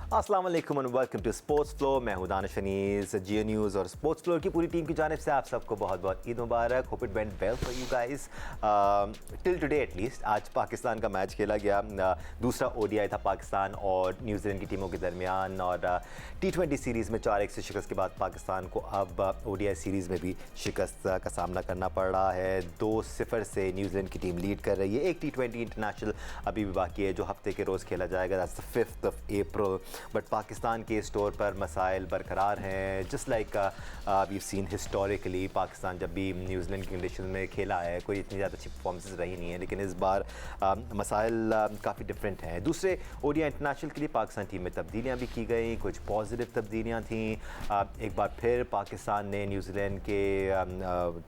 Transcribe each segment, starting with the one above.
अस्सलाम वालेकुम and welcome to sports flow. मैं हूं दानिश अनीस। जियो न्यूज़ और स्पोर्ट्स फ्लो की पूरी टीम की जानिब से आप सबको बहुत बहुत ईद मुबारक। Hope it went well for you guys till today at least. आज पाकिस्तान का मैच खेला गया। दूसरा ओडीआई था पाकिस्तान और न्यूजीलैंड की टीमों के दरमियान, और T20 सीरीज़ में 4-1 से शिकस्त के बाद पाकिस्तान को अब ओडीआई सीरीज़ में भी शिकस्त का सामना करना पड़ रहा है। 2-0 से न्यूजीलैंड की टीम लीड कर रही है। एक T20 इंटरनेशनल अभी भी बाकी है जो हफ्ते के रोज़ खेला जाएगा, that's the 5th of April। But Pakistan के स्टोर पर मसाइल बरकरार हैं। Just like we seen historically Pakistan जब भी न्यूजीलैंड की कंडीशन में खेला है कोई इतनी ज़्यादा अच्छी परफॉर्मेंसेस रही नहीं है, लेकिन इस बार मसाइल काफ़ी डिफरेंट हैं। दूसरे ओडीआई इंटरनेशनल के लिए पाकिस्तान टीम में तब्दीलियाँ भी की गई, कुछ पॉजिटिव तब्दीलियाँ थीं। एक बार फिर पाकिस्तान ने न्यूजीलैंड के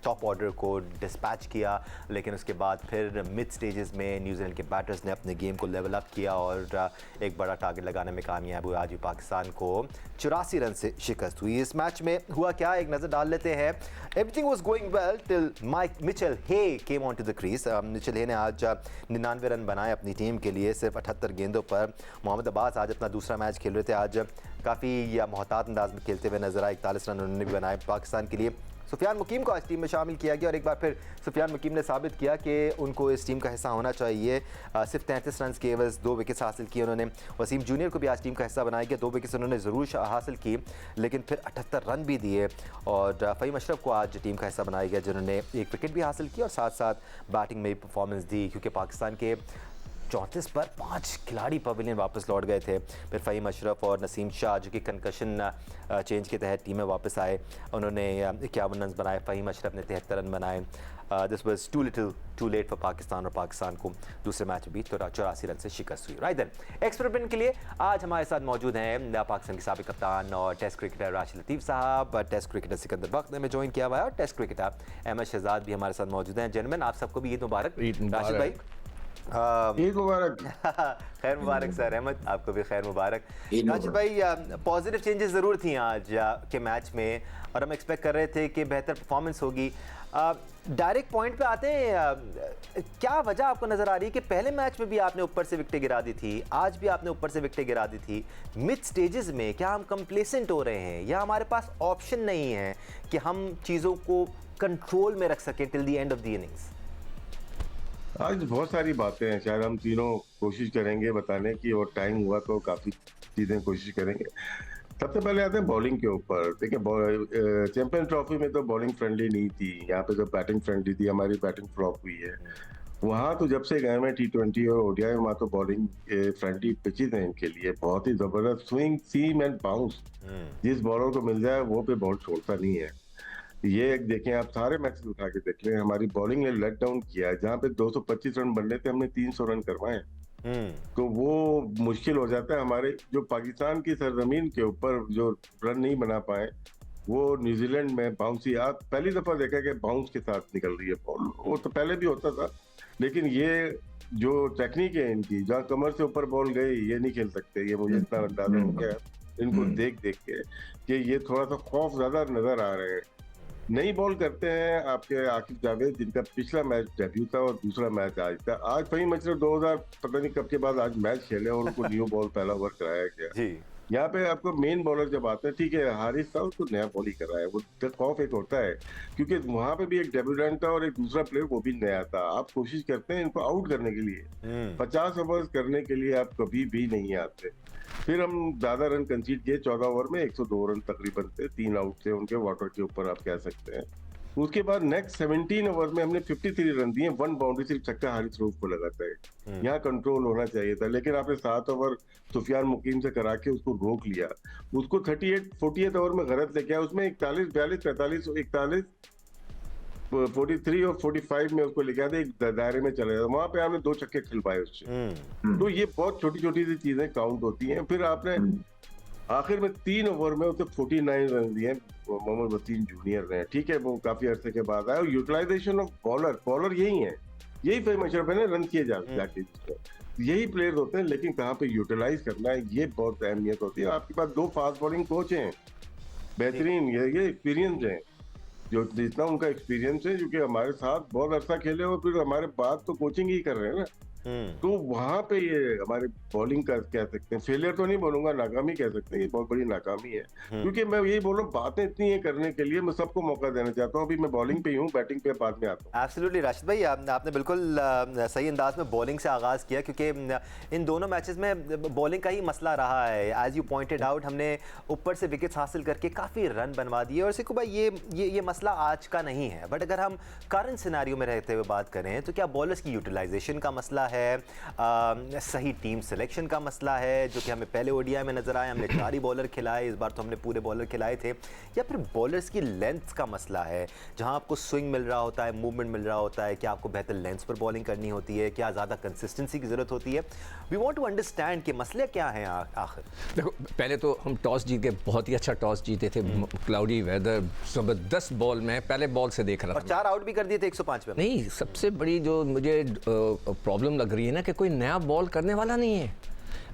टॉप ऑर्डर को डिस्पैच किया, लेकिन उसके बाद फिर मिड स्टेजेस में न्यूजीलैंड के बैटर्स ने अपने गेम को लेवल अप किया और एक बड़ा टारगेट लगाने में कामयाब हुए। आज भी पाकिस्तान को 84 रन से शिकस्त हुई। इस मैच में हुआ क्या, एक नज़र डाल लेते हैं। Everything was going well till Mitchell Hay came on to the crease. Mitchell Hay ने आज 99 रन बनाए अपनी टीम के लिए सिर्फ 78 गेंदों पर। मोहम्मद अब्बास आज अपना दूसरा मैच खेल रहे थे, आज काफ़ी मोहतात अंदाज में खेलते हुए नजर आए। 41 रन उन्होंने भी बनाए पाकिस्तान के लिए। सुफियान मुकीम को आज टीम में शामिल किया गया और एक बार फिर सुफियान मुकीम ने साबित किया कि उनको इस टीम का हिस्सा होना चाहिए। सिर्फ 33 रन के एवज 2 विकेट्स हासिल किए उन्होंने। वसीम जूनियर को भी आज टीम का हिस्सा बनाया गया, 2 विकेट्स उन्होंने ज़रूर हासिल की, लेकिन फिर 78 रन भी दिए। और फ़हीम अशरफ को आज टीम का हिस्सा बनाया गया जिन्होंने 1 विकेट भी हासिल की और साथ साथ बैटिंग में भी परफॉर्मेंस दी, क्योंकि पाकिस्तान के 34 पर 5 खिलाड़ी पवेलियन वापस लौट गए थे। फिर फ़हीम अशरफ और नसीम शाह जो कि कंकशन चेंज के तहत टीम में वापस आए, उन्होंने 51 रन बनाए। फ़हीम अशरफ ने 73 रन बनाए। This was too late for Pakistan, और पाकिस्तान को दूसरे मैच में भी 84 रन से शिकस्त हुई। राइट देन, एक्सपेरिमेंट के लिए आज हमारे साथ मौजूद हैं पाकिस्तान के साबिक कप्तान और टेस्ट क्रिकेटर राशिद लतीफ़ साहब, टेस्ट क्रिकेटर सिकंदर बख्त ने ज्वाइन किया हुआ है, और टेस्ट क्रिकेटर अहमद शहजाद भी हमारे साथ मौजूद हैं। जेंटलमैन, आप सबको भी ईद मुबारक। राशिद भाई ईद मुबारक। खैर मुबारक सर। अहमद, आपको भी खैर मुबारक। राशिद भाई, पॉजिटिव चेंजेस ज़रूर थी आज के मैच में, और हम एक्सपेक्ट कर रहे थे कि बेहतर परफॉर्मेंस होगी। डायरेक्ट पॉइंट पे आते हैं, क्या वजह आपको नज़र आ रही है कि पहले मैच में भी आपने ऊपर से विकेटें गिरा दी थी, आज भी आपने ऊपर से विकेटें गिरा दी थी? मिड स्टेजेस में क्या हम कंप्लेसेंट हो रहे हैं, या हमारे पास ऑप्शन नहीं है कि हम चीज़ों को कंट्रोल में रख सकें till the end of the innings? आज बहुत सारी बातें हैं, शायद हम तीनों कोशिश करेंगे बताने की, और टाइम हुआ तो काफी चीजें कोशिश करेंगे। सबसे पहले आते हैं बॉलिंग के ऊपर। देखिए, चैंपियन ट्रॉफी में तो बॉलिंग फ्रेंडली नहीं थी, यहाँ पे तो बैटिंग फ्रेंडली थी। हमारी बैटिंग फ्लॉप हुई है। वहां तो जब से गए हैं T20 और ओडीआई, वहां तो बॉलिंग फ्रेंडली पिचेज हैं इनके लिए, बहुत ही जबरदस्त स्विंग, सीम एंड बाउंस। जिस बॉलर को मिल जाए वो पे बॉल छोड़ता नहीं है। ये एक देखें, आप सारे मैचेस उठा के देख लें, हमारी बॉलिंग ने लेट डाउन किया है। जहां पे 225 रन बनने थे, हमने 300 रन करवाए। तो वो मुश्किल हो जाता है। हमारे जो पाकिस्तान की सरजमीन के ऊपर जो रन नहीं बना पाए, वो न्यूजीलैंड में बाउंसी, आप पहली दफा देखा कि बाउंस के साथ निकल रही है बॉल। वो तो पहले भी होता था, लेकिन ये जो टेक्निक है इनकी, जहाँ कमर से ऊपर बॉल गई, ये नहीं खेल सकते। ये मुझे इतना अंदाजा हो गया इनको देख के कि ये थोड़ा सा खौफ ज्यादा नजर आ रहे हैं। नई बॉल करते हैं आपके आकिब जावेद, जिनका पिछला मैच डेब्यू था और दूसरा मैच आज था। आज फ़हीम अशरफ 2000 पता नहीं कब के बाद आज मैच खेले और उनको न्यू बॉल पहला ओवर कराया गया। यहाँ पे आपको मेन बॉलर जब आते हैं, ठीक है हारिस था, उसको नया बॉल ही कराया। वो खौफ एक होता है, क्योंकि वहां पे भी एक डेब्यूटेंट था और एक दूसरा प्लेयर वो भी नया था। आप कोशिश करते हैं इनको आउट करने के लिए, 50 ओवर करने के लिए आप कभी भी नहीं आते। फिर हम ज्यादा रन कंसीड किए, 14 ओवर में 102 रन तकरीबन थे, 3 आउट थे उनके, वाटर के ऊपर आप कह सकते हैं। उसके बाद नेक्स्ट 17 ओवर में हमने 53 रन दिए, 1 बाउंड्री, सिर्फ छक्का हारिस रऊफ को लगाता है। यहाँ कंट्रोल होना चाहिए था, लेकिन आपने 7 ओवर सुफियान मुकीम से करा के उसको रोक लिया। उसको 48 ओवर में गलत लेके आया, उसमें 41, 42, 43, 41, 43 और 45 में उसको लेके आते, एक दायरे में चले जाता। वहां पे आपने 2 छक्के खिलवाए उससे। तो ये बहुत छोटी छोटी सी चीजें काउंट होती हैं। फिर आपने आखिर में 3 ओवर में उसे 49 रन दिए मोहम्मद वसीम जूनियर ने। ठीक है, वो काफी अरसे के बाद आया। और यूटिलाइजेशन ऑफ बॉलर यही है, यही फ़हीम अशरफ ने रन किए जाके, यही प्लेयर्स होते हैं, लेकिन कहाँ पे यूटिलाइज करना है, ये बहुत अहमियत होती है। आपके पास 2 फास्ट बॉलिंग कोच हैं, बेहतरीन, ये एक्सपीरियंस है, जो जितना उनका एक्सपीरियंस है, क्योंकि हमारे साथ बहुत अरसा खेले और फिर हमारे बाद तो कोचिंग ही कर रहे हैं ना। तो वहां पे ये हमारे बॉलिंग का कह सकते हैं, फेलियर तो नहीं बोलूंगा, नाकामी कह सकते हैं, ये बहुत बड़ी नाकामी है। क्योंकि मैं यही बोल रहा हूँ, बातें इतनी है करने के लिए, मैं सबको मौका देना चाहता हूँ। अभी मैं बॉलिंग पे ही हूँ, बैटिंग पे बाद में आता हूँ। एब्सोल्युटली राशिद भाई, आपने बिल्कुल सही अंदाज में बॉलिंग से आगाज़ किया, क्योंकि इन दोनों मैचेस में बॉलिंग का ही मसला रहा है। एज यू पॉइंटेड आउट, हमने ऊपर से विकेट्स हासिल करके काफ़ी रन बनवा दिए। और सिक्कू भाई, ये मसला आज का नहीं है, बट अगर हम करंट सिनारियो में रहते हुए बात करें तो क्या बॉलर्स की यूटिलाइजेशन का मसला है, सही टीम सिलेक्शन का मसला है, जो कि हमें पहले ओडीआई में नजर आया, हमने 4 ही बॉलर खिलाए, इस बार तो हमने पूरे बॉलर खिलाए थे, या फिर बॉलर्स की लेंथ का मसला है, जहां आपको स्विंग मिल रहा होता है, मूवमेंट मिल रहा होता है, क्या आपको बेहतर लेंथ पर बॉलिंग करनी होती है, क्या ज़्यादा कंसिस्टेंसी की ज़रूरत होती है। वी वांट टू अंडरस्टैंड कि मसले क्या हैं आखिर। देखो, पहले तो हम टॉस जीत के बहुत ही अच्छा टॉस जीते थे, क्लाउडी वेदर, ज़बरदस्त बॉल में पहले बॉल से देख रहा और था, 4 आउट भी कर दिए थे 105 पे। नहीं, सबसे बड़ी जो मुझे प्रॉब्लम लग रही है ना कि कोई नया बॉल करने वाला नहीं है।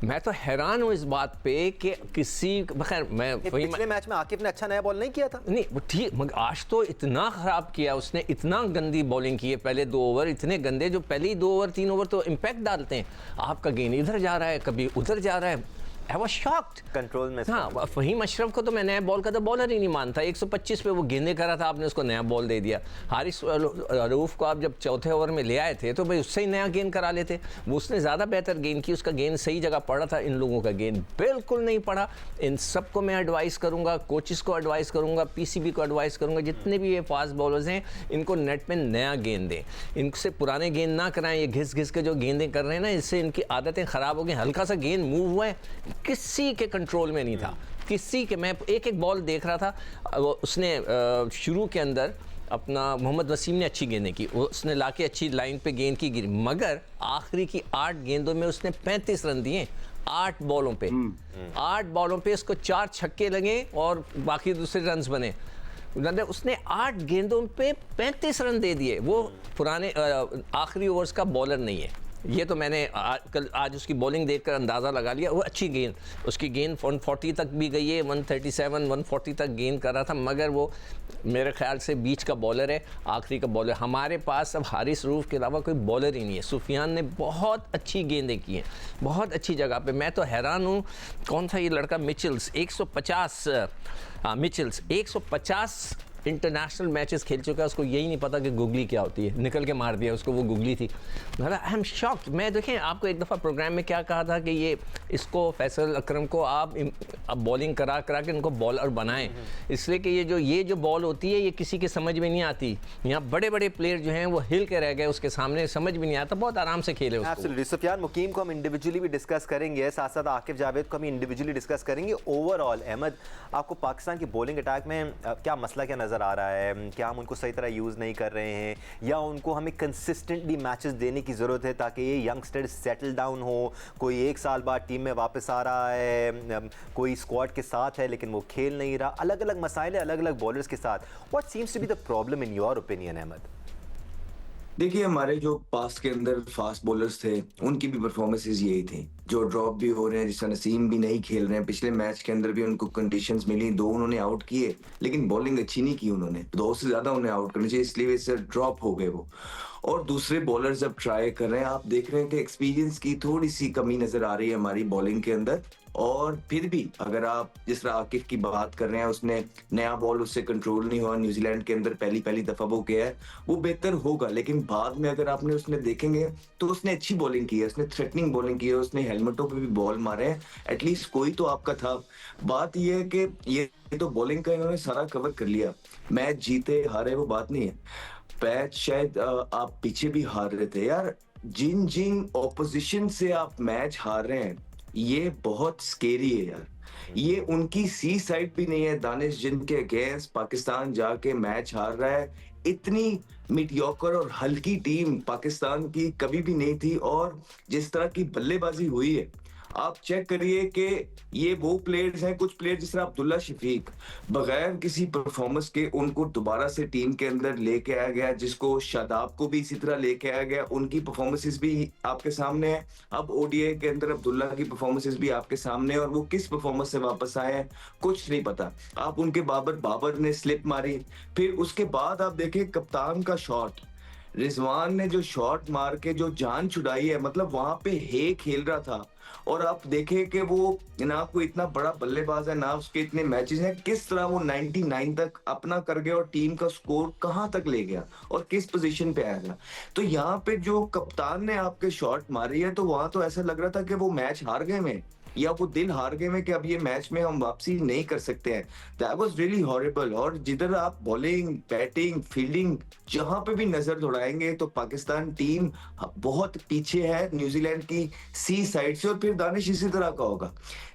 मैं तो हैरान हूँ इस बात पे कि किसी, खैर मैं पिछले मैच में आकिफ ने अच्छा नया बॉल नहीं किया था। नहीं, वो ठीक, मगर आज तो इतना ख़राब किया उसने, इतना गंदी बॉलिंग की है। पहले 2 ओवर इतने गंदे, जो पहले ही 2 ओवर 3 ओवर तो इम्पैक्ट डालते हैं। आपका गेंद इधर जा रहा है, कभी उधर जा रहा है। आई वाज शॉक्ड कंट्रोल में। हाँ, फहीम अशरफ को तो मैं नया बॉल का तो बॉलर ही नहीं मानता। 125 पे वो गेंदे कर रहा था, आपने उसको नया बॉल दे दिया। हारिस रऊफ को आप जब चौथे ओवर में ले आए थे तो भाई उससे ही नया गेंद करा लेते। वो उसने ज़्यादा बेहतर गेंद की, उसका गेंद सही जगह पड़ा था। इन लोगों का गेंद बिल्कुल नहीं पड़ा। इन सबको मैं एडवाइस करूँगा, कोचेस को एडवाइस करूँगा, पीसीबी को एडवाइस करूँगा, जितने भी ये फास्ट बॉलर्स हैं इनको नेट में नया गेंद दें, इनसे पुराने गेंद ना कराएं। ये घिस घिस के जो गेंदें कर रहे हैं ना, इससे इनकी आदतें ख़राब हो गई। हल्का सा गेंद मूव हुआ है, किसी के कंट्रोल में नहीं था, किसी के। मैं एक बॉल देख रहा था, उसने शुरू के अंदर अपना मोहम्मद वसीम ने अच्छी गेंदें की, उसने लाके अच्छी लाइन पे गेंद की गिरी, मगर आखिरी की 8 गेंदों में उसने 35 रन दिए। 8 बॉलों पे 8 बॉलों पे उसको 4 छक्के लगे और बाकी दूसरे रन्स बने। उसने 8 गेंदों पे 35 रन दे दिए। वो पुराने आखिरी ओवर्स का बॉलर नहीं है। ये तो मैंने आज उसकी बॉलिंग देखकर अंदाज़ा लगा लिया। वो अच्छी गेंद, उसकी गेंद 140 तक भी गई है, 137 140 तक गेंद कर रहा था, मगर वो मेरे ख्याल से बीच का बॉलर है, आखिरी का बॉलर। हमारे पास अब हारिस रऊफ के अलावा कोई बॉलर ही नहीं है। सुफियान ने बहुत अच्छी गेंदें की हैं, बहुत अच्छी जगह पे। मैं तो हैरान हूँ, कौन था ये लड़का, मिचेल्स, 150 इंटरनेशनल मैचेस खेल चुका है, उसको यही नहीं पता कि गुगली क्या होती है। निकल के मार दिया उसको, वो गुगली थी। I am shocked. मैं देखें, आपको एक दफ़ा प्रोग्राम में क्या कहा था कि ये इसको फैसल अकरम को आप बॉलिंग करा के इनको बॉलर बनाएं, इसलिए कि ये जो बॉल होती है ये किसी के समझ में नहीं आती। यहाँ बड़े बड़े प्लेयर जो हैं वो हिल के रह गए उसके सामने, समझ भी नहीं आता, बहुत आराम से खेले उसको। एब्सोल्युटली। सुफियान मुकीम को हम इंडिविजुअली भी डिस्कस करेंगे, साथ साथ आकिफ जावेद को हम इंडिविजुअली डिस्कस करेंगे। ओवरऑल अहमद, आपको पाकिस्तान की बॉलिंग अटैक में क्या मसला क्या नज़र आ रहा है? क्या हम उनको सही तरह यूज़ नहीं कर रहे हैं, या उनको हमें कंसिस्टेंटली मैचेस देने की ज़रूरत है ताकि ये यंगस्टर्स सेटल डाउन हो? कोई 1 साल बाद टीम में वापस आ रहा है, कोई स्क्वाड के साथ है लेकिन वो खेल नहीं रहा। अलग अलग मसाइल, अलग अलग बॉलर्स के साथ। What seems to be the problem in your opinion Ahmed? देखिए, हमारे जो पास्ट के अंदर फास्ट बॉलर्स थे उनकी भी परफॉर्मेंसेस यही थी, जो ड्रॉप भी हो रहे हैं। जिस नसीम भी नहीं खेल रहे हैं, पिछले मैच के अंदर भी उनको कंडीशंस मिली, 2 उन्होंने आउट किए, लेकिन बॉलिंग अच्छी नहीं की उन्होंने। 2 से ज्यादा उन्हें आउट करने चाहिए, इसलिए वजह से ड्रॉप हो गए वो। और दूसरे बॉलर्स अब ट्राई कर रहे हैं। आप देख रहे हैं कि एक्सपीरियंस की थोड़ी सी कमी नजर आ रही है हमारी बॉलिंग के अंदर। और फिर भी अगर आप जिस तरह आकिफ की बात कर रहे हैं, उसने नया बॉल उससे कंट्रोल नहीं हुआ, न्यूजीलैंड के अंदर पहली दफा वो गया है, वो बेहतर होगा। लेकिन बाद में अगर आपने उसने देखेंगे तो उसने अच्छी बॉलिंग की है, उसने थ्रेटनिंग बॉलिंग की है, उसने हेलमेटों पे भी बॉल मारे हैं, एटलीस्ट कोई तो आपका था। बात यह है कि ये तो बॉलिंग का इन्होंने सारा कवर कर लिया। मैच जीते हारे वो बात नहीं है, मैच शायद आप पीछे भी हार रहे थे यार। जिन ऑपोजिशन से आप मैच हार रहे हैं, ये बहुत स्केरी है यार। ये उनकी सी साइड भी नहीं है। दानिश जिनके अगेंस्ट पाकिस्तान जाके मैच हार रहा है, इतनी मीडियोकर और हल्की टीम पाकिस्तान की कभी भी नहीं थी। और जिस तरह की बल्लेबाजी हुई है, आप चेक करिए कि ये वो प्लेयर्स हैं, कुछ प्लेयर जिस तरह अब्दुल्ला शफीक, बगैर किसी परफॉर्मेंस के उनको दोबारा से टीम के अंदर लेके आया गया, जिसको शादाब को भी इसी तरह लेके आया गया। उनकी परफॉर्मेंसेस भी आपके सामने है। अब ओडीआई के अंदर अब्दुल्ला की परफॉर्मेंसेस भी आपके सामने है, और वो किस परफॉर्मेंस से वापस आए हैं कुछ नहीं पता। आप उनके बाबर ने स्लिप मारी, फिर उसके बाद आप देखें कप्तान का शॉट, रिजवान ने जो शॉट मार के जो जान छुड़ाई है, मतलब वहां पे हे खेल रहा था। और आप देखें कि वो ना कोई इतना बड़ा बल्लेबाज है, ना उसके इतने मैचेस हैं, किस तरह वो 99 तक अपना कर गया और टीम का स्कोर कहां तक ले गया और किस पोजीशन पे आया था। तो यहाँ पे जो कप्तान ने आपके शॉट मारी है, तो वहां तो ऐसा लग रहा था कि वो मैच हार गए में, या वो दिल हार गए में कि अब ये मैच में हम वापसी नहीं कर सकते हैं। That was really horrible. और जिधर आप बॉलिंग, बैटिंग, फील्डिंग जहां पे भी नजर दौड़ाएंगे तो पाकिस्तान टीम बहुत पीछे है न्यूजीलैंड की सी साइड से। और फिर दानिश इसी तरह का होगा,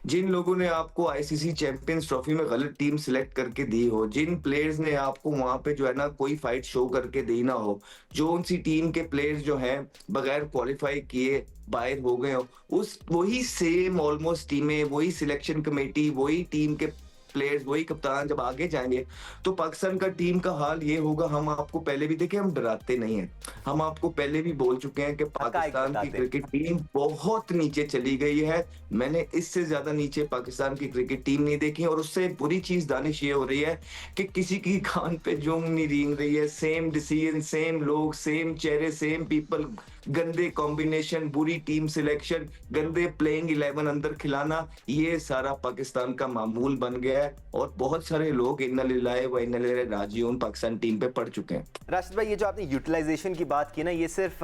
जिन लोगों ने आपको आईसीसी चैंपियंस ट्रॉफी में गलत टीम सिलेक्ट करके दी हो, जिन प्लेयर्स ने आपको वहां पे जो है ना कोई फाइट शो करके दी ना हो, जो उनसी टीम के प्लेयर्स जो हैं बगैर क्वालिफाई किए बाहर हो गए हो, उस वही सेम ऑलमोस्ट टीमें, वही सिलेक्शन कमेटी, वही टीम के प्लेयर्स, वही कप्तान जब आगे जाएंगे तो पाकिस्तान का टीम का हाल ये होगा। हम आपको पहले भी देखे, हम डराते नहीं हैं, हम आपको पहले भी बोल चुके हैं कि पाकिस्तान की क्रिकेट टीम बहुत नीचे चली गई है। मैंने इससे ज्यादा नीचे पाकिस्तान की क्रिकेट टीम नहीं देखी। और उससे बुरी चीज दानिश ये हो रही है कि किसी की कान पे जूं नहीं रेंग रही है। सेम डिसीजन, सेम लोग, सेम चेहरे, सेम पीपल, गंदे कॉम्बिनेशन, बुरी टीम सिलेक्शन, गंदे प्लेइंग 11 अंदर खिलाना, ये सारा पाकिस्तान का मामूल बन गया है। और बहुत सारे लोग इन्ना लिल्लाहि व इन्ना इलैहि राजिऊन पाकिस्तान टीम पे पड़ चुके हैं। राशिद भाई, ये जो आपने यूटिलाइजेशन की बात की ना, ये सिर्फ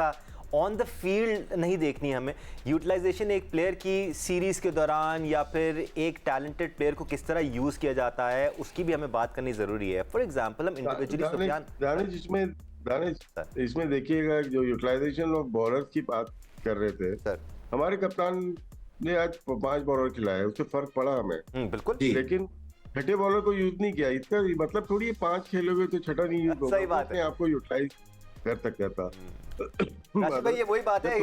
ऑन द फील्ड नहीं देखनी है हमें। यूटिलाइजेशन एक प्लेयर की सीरीज के दौरान या फिर एक टैलेंटेड प्लेयर को किस तरह यूज किया जाता है, उसकी भी हमें बात करनी जरूरी है। फॉर एग्जांपल हम इंडिविजुअली सुफियान दानिश इसमें देखिएगा, जो यूटिलाइजेशन ऑफ बॉलर्स की बात कर रहे थे सर, हमारे कप्तान ने आज 5 बॉलर खिलाए, उससे फर्क पड़ा हमें। बिल्कुल, लेकिन छठे बॉलर को यूज नहीं किया। इसका मतलब थोड़ी 5 खेलोगे तो छठा नहीं यूज होगा, सही बात है, आपको यूटिलाइज कर सकता था। राशिद भाई, ये वही बात है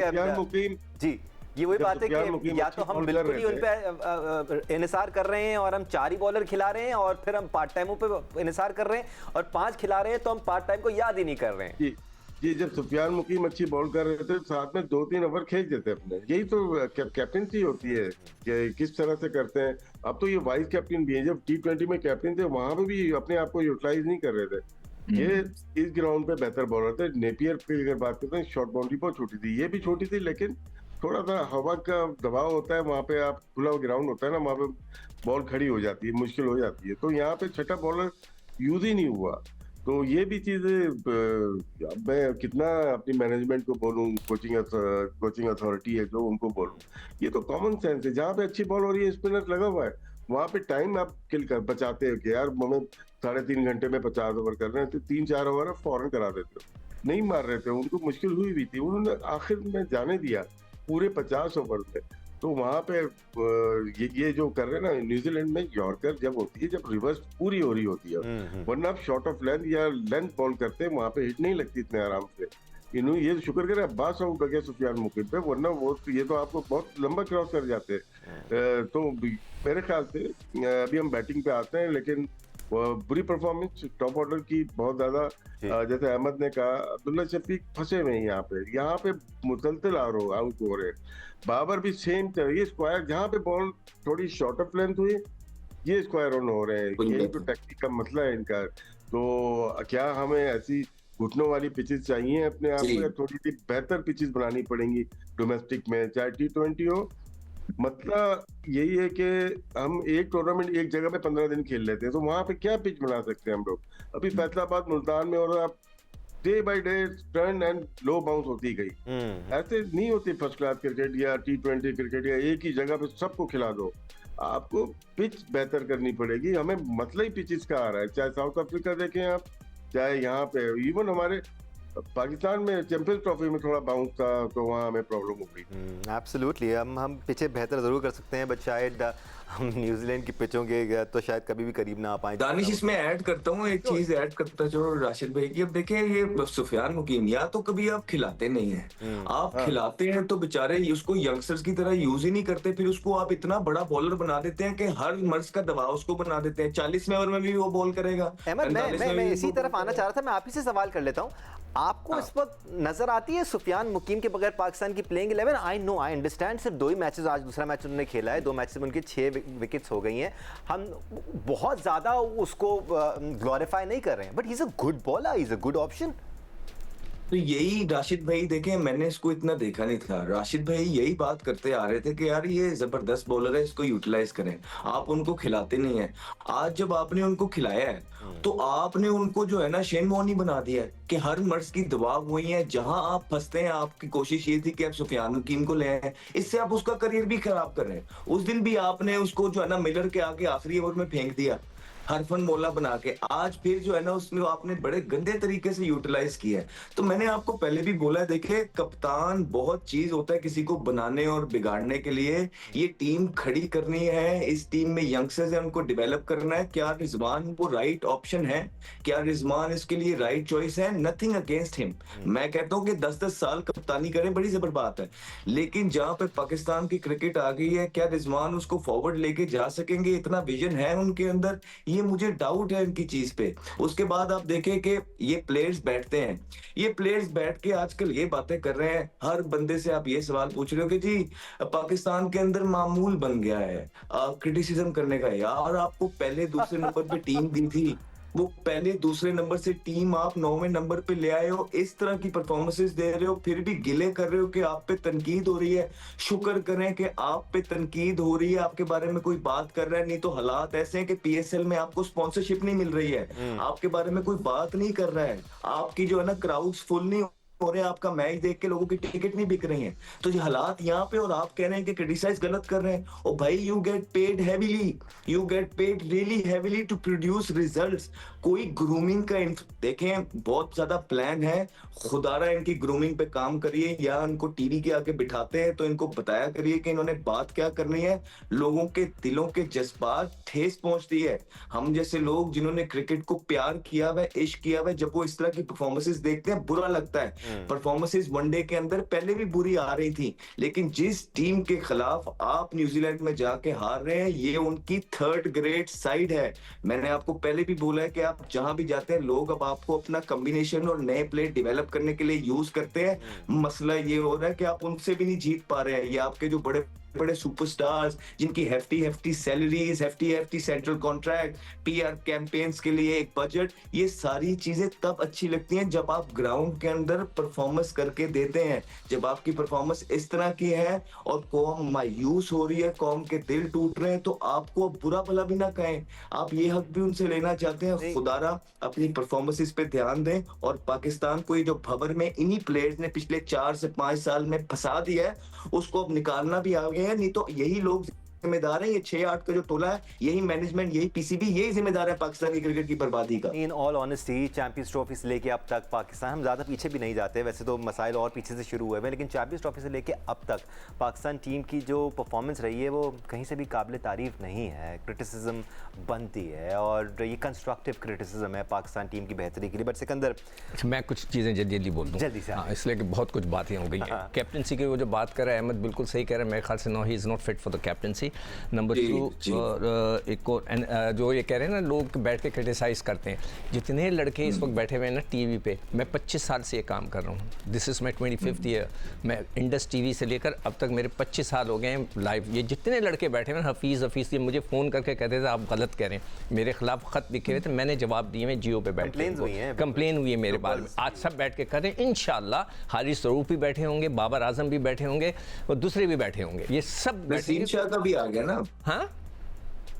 जी, ये वही बात है कि या तो हम बिल्कुल ही उन पे इन्हिसार कर रहे हैं और हम 4 ही बॉलर खिला रहे हैं, और फिर हम पार्ट टाइमों पे इन्हिसार कर रहे हैं और 5 खिला रहे हैं तो हम पार्ट टाइम को याद ही नहीं कर रहे हैं। जी, जब सुफियान मुकीम अच्छी बॉल कर रहे थे साथ में 2-3 ओवर खींच देते अपने। यही तो कैप्टनसी होती है कि किस तरह से करते हैं। अब तो ये वाइस कैप्टन भी है, जब T20 में कैप्टन थे वहां पे भी अपने आप को यूटिलाइज नहीं कर रहे थे। ये इस ग्राउंड पे बेहतर बॉलर थे। नेपियर की अगर बात करते हैं, शॉर्ट बाउंड्री बहुत छोटी थी, ये भी छोटी थी, लेकिन थोड़ा सा हवा का दबाव होता है वहां पे, आप खुला ग्राउंड होता है ना, वहां पे बॉल खड़ी हो जाती है, मुश्किल हो जाती है। तो यहाँ पे छठा बॉलर यूज ही नहीं हुआ। तो ये भी चीजें मैं कितना अपनी मैनेजमेंट को बोलूं, कोचिंग अथॉरिटी है जो उनको बोलूं, ये तो कॉमन सेंस है। जहाँ पे अच्छी बॉल हो रही है, स्पिनर लगा हुआ है, वहां पे टाइम आप किल कर बचाते हो कि यार हमें 3.5 घंटे में 50 ओवर कर रहे हैं, तो 3-4 ओवर आप फौरन करा देते हो। नहीं मार रहे थे, उनको मुश्किल हुई भी थी, उन्होंने आखिर में जाने दिया पूरे 50 ओवर में। तो वहां पे ये जो कर रहे हैं ना, न्यूजीलैंड में यॉर्कर जब होती है, जब रिवर्स पूरी हो रही होती है, वरना आप शॉर्ट ऑफ लेंथ या लेंथ बॉल करते हैं, वहां पे हिट नहीं लगती इतने आराम से। इन्होंने ये शुक्र करे अब्बास आउट हो गया सुफियान मुकीम पे, वरना वो ये तो आपको बहुत लंबा क्रॉस कर जाते हैं। तो मेरे ख्याल से अभी हम बैटिंग पे आते हैं, लेकिन बुरी परफॉर्मेंस टॉप ऑर्डर की बहुत ज्यादा। जैसे अहमद ने कहा, अब्दुल्ला शफीक फंसे हुए हैं यहाँ पे मुसलसल आउट हो रहे हैं। बाबर भी सेम ये स्क्वायर, जहाँ पे बॉल थोड़ी शॉर्ट ऑफ लेंथ हुई, ये स्क्वायर ऑन हो रहे हैं। यही तो टेक्निक का मसला है इनका। तो क्या हमें ऐसी घुटनों वाली पिचेस चाहिए अपने आप को, या थोड़ी सी बेहतर पिचेस बनानी पड़ेंगी डोमेस्टिक में, चाहे T20 हो? मतलब यही है कि हम एक टूर्नामेंट एक जगह पे 15 दिन खेल लेते हैं, तो वहां पे क्या पिच बना सकते हैं हम लोग? अभी फैसलाबाद, मुल्तान में, और आप day by day turn and low bounce होती गई। ऐसे नहीं होती फर्स्ट क्लास क्रिकेट या T20 क्रिकेट, या एक ही जगह पे सबको खिला दो। आपको पिच बेहतर करनी पड़ेगी। हमें मसला ही पिचेस का आ रहा है, चाहे साउथ अफ्रीका देखें आप, चाहे यहाँ पे इवन हमारे पाकिस्तान में चैंपियंस ट्रॉफी में थोड़ा बाउंस था, तो वहाँ हमें प्रॉब्लम हो गई। एब्सोल्युटली, हम पीछे बेहतर जरूर कर सकते हैं, बट शायद हम न्यूजीलैंड की पिचों के तो शायद कभी भी करीब ना आ पाए। दानिश, इसमें ऐड करता हूँ एक चीज, ऐड करता जो राशिद भाई की। अब देखें, ये सुफियान मुकीम या तो कभी आप खिलाते नहीं है, आप खिलाते हैं तो बेचारे उसको यंगस्टर्स की तरह यूज ही नहीं करते, फिर उसको आप इतना बड़ा बॉलर बना देते हैं कि हर मर्ज का दबाव उसको बना देते हैं। 40वें ओवर में भी वो बॉल करेगा। मैं इसी तरफ आना चाह रहा था, मैं आप ही से सवाल कर लेता हूँ। आपको इस वक्त नजर आती है सुफियान मुकीम के बगैर पाकिस्तान की प्लेइंग 11? आई अंडरस्टैंड सिर्फ 2 ही मैचेस, आज दूसरा मैच उन्होंने खेला है, 2 मैचेस में उनकी 6 विकेट्स हो गई हैं। हम बहुत ज्यादा उसको ग्लोरीफाई नहीं कर रहे हैं, but he is a good bowler, he is a good option. तो यही राशिद भाई देखें, मैंने इसको इतना देखा नहीं था। राशिद भाई यही बात करते आ रहे थे कि यार ये जबरदस्त बॉलर है, इसको यूटिलाइज करें। आप उनको खिलाते नहीं है। आज जब आपने उनको खिलाया है तो आपने उनको जो है ना शेन वॉर्न बना दिया है कि हर मर्ज की दवा हुई है। जहां आप फंसते हैं, आपकी कोशिश ये थी कि आप सुफियान हकीम को ले आए, इससे आप उसका करियर भी खराब कर रहे हैं। उस दिन भी आपने उसको जो है ना मिलर के आगे आखिरी ओवर में फेंक दिया हरफन मोला बना के। आज फिर जो है ना उसमें आपने बड़े गंदे तरीके से यूटिलाइज किया है। तो मैंने आपको पहले भी बोला है, देखिए कप्तान बहुत चीज होता है किसी को बनाने और बिगाड़ने के लिए। ये टीम खड़ी करनी है, इस टीम में यंगस्टर्स है, उनको डेवलप करना है। क्या रिजवान वो राइट ऑप्शन है? क्या रिजवान इसके लिए राइट चॉइस है? Nothing against him. मैं कहता हूँ कि 10-10 साल कप्तानी करें, बड़ी जबर बात है। लेकिन जहां पे पाकिस्तान की क्रिकेट आ गई है, क्या रिजवान उसको फॉरवर्ड लेके जा सकेंगे? इतना विजन है उनके अंदर? ये मुझे डाउट है इनकी चीज पे। उसके बाद आप देखें कि ये प्लेयर्स बैठते हैं, ये प्लेयर्स बैठ के आजकल ये बातें कर रहे हैं। हर बंदे से आप ये सवाल पूछ रहे हो कि जी पाकिस्तान के अंदर मामूल बन गया है क्रिटिसिज्म करने का। यार आपको पहले दूसरे नंबर पे टीम दी थी, वो पहले दूसरे नंबर से टीम आप 9वें नंबर पे ले आए हो, इस तरह की परफॉर्मेंसेस दे रहे हो, फिर भी गिले कर रहे हो कि आप पे तनकीद हो रही है। शुक्र करें कि आप पे तनकीद हो रही है, आपके बारे में कोई बात कर रहा है। नहीं तो हालात ऐसे हैं कि पीएसएल में आपको स्पॉन्सरशिप नहीं मिल रही है, आपके बारे में कोई बात नहीं कर रहा है, आपकी जो है ना क्राउड्स फुल नहीं हो रहे हैं, आपका मैच देख के लोगों की टिकट नहीं बिक रही है। तो ये हालात यहाँ पे, और आप कह रहे हैं कि क्रिटिसाइज गलत कर रहे हैं। और भाई you get paid heavily, you get paid really heavily to produce results. कोई ग्रूमिंग का देखें, बहुत ज्यादा प्लान है, खुदारा इनकी ग्रूमिंग पे काम करिए, या इनको टीवी के आगे बिठाते हैं तो इनको बताया करिए कि इन्होंने बात क्या करनी है। लोगों के दिलों के जज्बात ठेस पहुंचती है। हम जैसे लोग जिन्होंने क्रिकेट को प्यार किया हुआ, इश्क किया हुआ, जब वो इस तरह की परफॉर्मेंसेस देखते हैं बुरा लगता है। परफॉर्मेंसेस वनडे के अंदर पहले भी बुरी आ रही थी, लेकिन जिस टीम के खिलाफ आप न्यूजीलैंड में जाके हार रहे हैं, ये उनकी 3rd ग्रेड साइड है। मैंने आपको पहले भी बोला है कि आप जहां भी जाते हैं, लोग अब आपको अपना कॉम्बिनेशन और नए प्ले डेवलप करने के लिए यूज करते हैं। मसला ये हो रहा है कि आप उनसे भी नहीं जीत पा रहे हैं। ये आपके जो बड़े बड़े सुपरस्टार्स जिनकी hefty salaries, hefty central contract, PR campaigns के लिए एक बजट, ये सारी चीजें तब अच्छी लगती हैं जब आप ग्राउंड के अंदर परफॉर्मेंस करके देते हैं। जब आपकी परफॉर्मेंस इस तरह की है और कौम मायूस हो रही है, कौम के दिल टूट रहे हैं, तो आपको बुरा भला भी ना कहें, आप ये हक भी उनसे लेना चाहते हैं। खुदारा अपनी परफॉर्मेंसेस पे ध्यान दें। और पाकिस्तान को ये जो भंवर में इन्हीं प्लेयर्स ने पिछले 4 से 5 साल में फंसा दिया है, उसको अब निकालना भी आ गया है। नहीं तो यही लोग जिम्मेदार है, ये 6-8 का जो तोला है, यही मैनेजमेंट, यही पीसीबी, यही जिम्मेदार है पाकिस्तान की क्रिकेट की बर्बादी का। In all honesty champions trophy से लेके अब तक पाकिस्तान, हम ज़्यादा पीछे भी नहीं जाते, वैसे तो मसाइल और पीछे से शुरू हुए हैं, लेकिन चैंपियंस ट्रॉफी से लेके अब तक पाकिस्तान टीम की जो परफॉर्मेंस रही है वो कहीं से भी काबिल तारीफ नहीं है। क्रिटिसिज्म बनती है और ये कंस्ट्रक्टिव क्रिटिसिज्म है पाकिस्तान टीम की बेहतरी के लिए। बट सिकंदर, मैं कुछ चीज़ें जल्दी बोल दूँ जल्दी से। हाँ, इसलिए कि बहुत कुछ बातें हो गई हैं। कैप्टनसी की वो जो बात कर रहा है अहमद, बिल्कुल सही कह रहा है। मेरे ख्याल से no, he is not fit for the captaincy. Number 2, और एक और जो ये कह रहे हैं ना, लोग बैठ के क्रिटिसाइज़ करते हैं। जितने लड़के इस वक्त बैठे हुए हैं ना टीवी पे, मैं 25 साल से ये काम कर रहा हूँ। This is my 25th year. मैं इंडस टीवी से लेकर अब तक मेरे 25 साल हो गए हैं लाइव। ये जितने लड़के बैठे हुए हैं, हफीज़ ये मुझे फ़ोन करके कहते थे आप गलत कह रहे हैं, मेरे खिलाफ ख़त लिखे हुए थे, मैंने जवाब दिए। मैं जियो पे बैठ कंप्लेन हुई है मेरे बारे में। आज सब बैठ के कर रहे हैं। इंशाल्लाह हारिस रऊफ भी बैठे होंगे, बाबर आजम भी बैठे होंगे और दूसरे भी बैठे होंगे। ये सब नसीम शाह का भी आ गया ना। हाँ,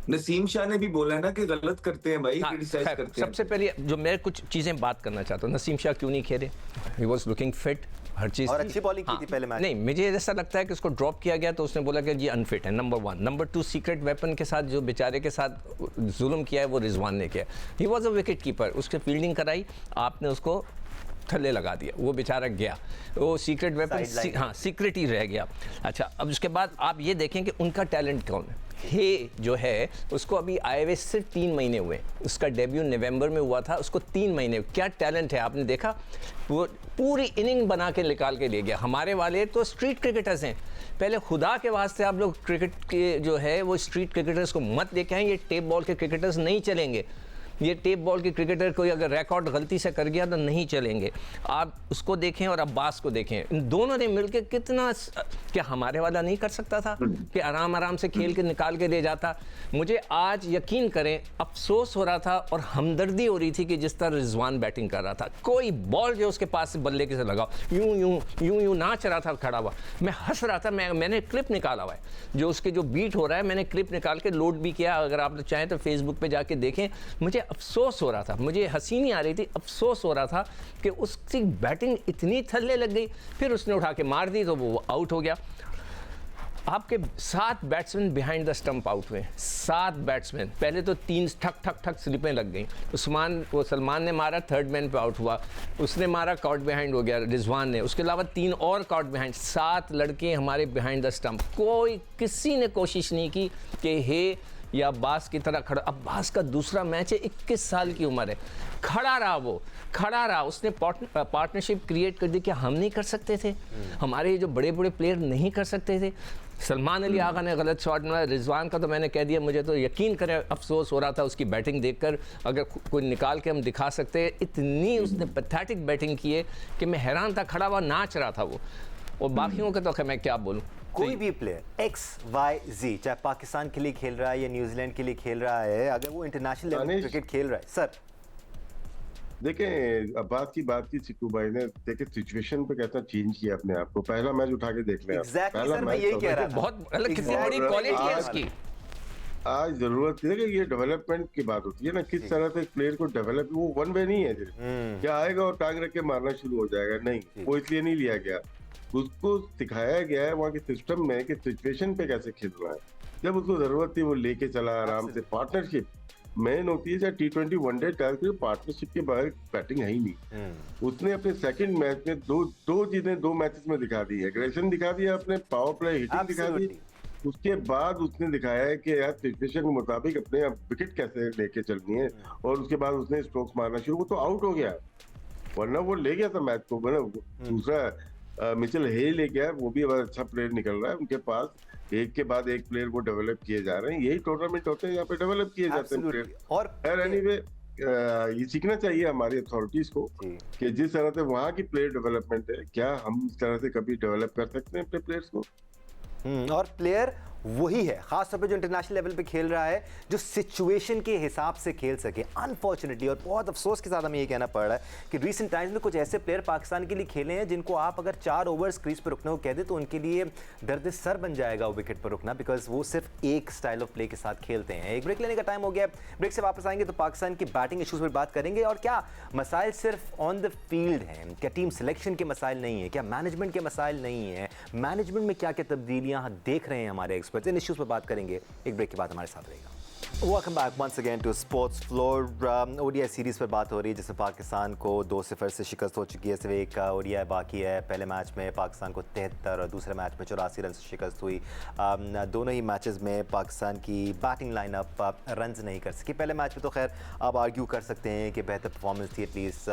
नसीम शाह ने भी बोला है ना कि गलत करते हैं भाई, क्रिटिसाइज करते हैं। सबसे पहले जो मैं कुछ चीज़ें बात करना चाहता हूँ, नसीम शाह क्यों नहीं खेले? ही वॉज लुकिंग फिट, हर चीज़ और अच्छी बॉलिंग की थी पहले मैच। नहीं, मुझे ऐसा लगता है कि उसको ड्रॉप किया गया तो उसने बोला कि ये अनफिट है, नंबर 1। नंबर 2, सीक्रेट वेपन के साथ जो बेचारे के साथ जुल्म किया है वो रिजवान ने किया। He was a wicket keeper, उसके फील्डिंग कराई, आपने उसको थल्ले लगा दिया, वो बेचारा गया, वो सीक्रेट वेपन हाँ सीक्रेट ही रह गया। अच्छा, अब उसके बाद आप ये देखें कि उनका टैलेंट कौन है। हे जो है उसको अभी आए हुए सिर्फ 3 महीने हुए, उसका डेब्यू नवंबर में हुआ था, उसको 3 महीने। क्या टैलेंट है, आपने देखा, वो पूरी इनिंग बना के निकाल के ले गया। हमारे वाले तो स्ट्रीट क्रिकेटर्स हैं। पहले खुदा के वास्ते आप लोग क्रिकेट के जो है वो स्ट्रीट क्रिकेटर्स को मत लेके आएँ, ये टेप बॉल के क्रिकेटर्स नहीं चलेंगे। ये टेप बॉल के क्रिकेटर कोई अगर रिकॉर्ड गलती से कर गया तो नहीं चलेंगे। आप उसको देखें और अब्बास को देखें, इन दोनों ने मिलकर कितना, क्या हमारे वाला नहीं कर सकता था कि आराम आराम से खेल के निकाल के ले जाता। मुझे आज यकीन करें अफसोस हो रहा था और हमदर्दी हो रही थी कि जिस तरह रिजवान बैटिंग कर रहा था, कोई बॉल जो उसके पास से बल्ले के से लगाओ यूं यूं यूं यूं नाच रहा था खड़ा हुआ, मैं हंस रहा था। मैंने क्लिप निकाला हुआ है जो उसके जो बीट हो रहा है, मैंने क्लिप निकाल के लोड भी किया, अगर आप लोग चाहें तो फेसबुक पे जाके देखें। मुझे अफसोस हो रहा था, मुझे हंसी नहीं आ रही थी, अफसोस हो रहा था कि उसकी बैटिंग इतनी थल्ले लग गई, फिर उसने उठा के मार दी तो वो आउट हो गया। आपके 7 batsman behind the stump out हुए, 7 बैट्समैन। पहले तो 3 ठक ठक ठक स्लिपें लग गई। सलमान ने मारा, थर्ड मैन पे आउट हुआ, उसने मारा, कॉट बिहाइंड हो गया रिजवान ने, उसके अलावा 3 और कॉट बिहाइंड, 7 लड़के हमारे बिहाइंड द स्टंप। किसी ने कोशिश नहीं की कि हे या अब्बास की तरह खड़ा। अब्बास का दूसरा मैच है, 21 साल की उम्र है, खड़ा रहा, वो खड़ा रहा, उसने पार्टनरशिप क्रिएट कर दी। क्या हम नहीं कर सकते थे? हमारे जो बड़े बड़े प्लेयर नहीं कर सकते थे? सलमान अली आगा ने गलत शॉट मारा, रिजवान का तो मैंने कह दिया, मुझे तो यकीन करें अफसोस हो रहा था उसकी बैटिंग देखकर। अगर कोई निकाल के हम दिखा सकते, इतनी उसने पैथेटिक बैटिंग की है कि मैं हैरान था, खड़ा हुआ नाच रहा था वो। और बाकियों का तो मैं क्या बोलूँ, कोई भी प्लेयर XYZ चाहे पाकिस्तान के लिए खेल रहा है या न्यूजीलैंड के लिए खेल रहा है, अगर वो इंटरनेशनल लेवल पे क्रिकेट खेल रहा है, सर देखें अब्बास की बात की चिक्कू भाई ने, देखें सिचुएशन पे कैसा चेंज किया अपने आप को। पहला मैच उठा के देख लें आप। Exactly, पहला सर, मैं मैच यही कह रहा था। बहुत मतलब कितनी बड़ी क्वालिटी है इसकी। आज जरूरत है कि ये डेवलपमेंट की बात होती है ना, किस तरह से प्लेयर को डेवलप, वो वन वे नहीं है क्या आएगा और टांग रख के मारना शुरू हो जाएगा, नहीं, वो इसलिए नहीं लिया गया। उसको सिखाया गया है वहाँ के सिस्टम में कि सिचुएशन पे कैसे खेलना है। जब उसको जरूरत थी वो लेके चला आराम से। पार्टनरशिप मेन होती है, चाहे T20 वनडे टेस्ट, पार्टनरशिप के बगैर बैटिंग है ही नहीं। उसने अपने सेकंड मैच में दो चीजें 2 मैचेस में दिखा दी है। एग्रेशन दिखा दिया, अपने पावर प्ले हिटिंग दिखा दी। उसके बाद उसने दिखाया है कि यार सिचुएशन के मुताबिक अपने विकेट कैसे लेके चलनी है, और उसके बाद उसने स्ट्रोक्स मारना शुरू, वो तो आउट हो गया, वरना वो ले गया था मैच को। दूसरा मिचेल हे ले गया, वो भी अच्छा प्लेयर निकल रहा है उनके पास। एक के बाद एक प्लेयर वो डेवलप किए जा रहे हैं। यही टूर्नामेंट होते हैं, यहाँ पे डेवलप किए जाते हैं प्लेयर। और एनीवे ये सीखना चाहिए हमारी अथॉरिटीज को कि जिस तरह से वहाँ की प्लेयर डेवलपमेंट है, क्या हम इस तरह से कभी डेवलप कर सकते हैं अपने प्लेयर्स को? और प्लेयर वही है, खासतौर पे जो इंटरनेशनल लेवल पे खेल रहा है, जो सिचुएशन के हिसाब से खेल सके। अनफॉर्चुनेटली और बहुत अफसोस के साथ हमें ये कहना पड़ रहा है कि रीसेंट टाइम्स में कुछ ऐसे प्लेयर पाकिस्तान के लिए खेले हैं जिनको आप अगर 4 ओवर्स क्रीज पर रुकने को कह दे तो उनके लिए दर्द सर बन जाएगा वो विकेट पर रुकना, बिकॉज वो सिर्फ एक स्टाइल ऑफ प्ले के साथ खेलते हैं। एक ब्रेक लेने का टाइम हो गया, ब्रेक से वापस आएंगे तो पाकिस्तान की बैटिंग इशूज़ पर बात करेंगे। और क्या मसाइल सिर्फ ऑन द फील्ड हैं? क्या टीम सिलेक्शन के मसाइल नहीं है? क्या मैनेजमेंट के मसाइल नहीं है? मैनेजमेंट में क्या क्या तब्दीलियाँ देख रहे हैं हमारे एक्सपर्ट्स? इन इशूज़ पर बात करेंगे। एक ब्रेक के बाद हमारे साथ रहेगा। Welcome back once again to sports flow. ODI series पर बात हो रही है जिसमें पाकिस्तान को 2-0 से शिकस्त हो चुकी है। सिर्फ एक ओडीआई बाकी है। पहले मैच में पाकिस्तान को 73 और दूसरे मैच में 84 रन से शिकस्त हुई। दोनों ही मैचेस में पाकिस्तान की बैटिंग लाइनअप रन्स नहीं कर सकी। पहले मैच में तो खैर आप आर्ग्यू कर सकते हैं कि बेहतर परफॉर्मेंस थी, एटलीस्ट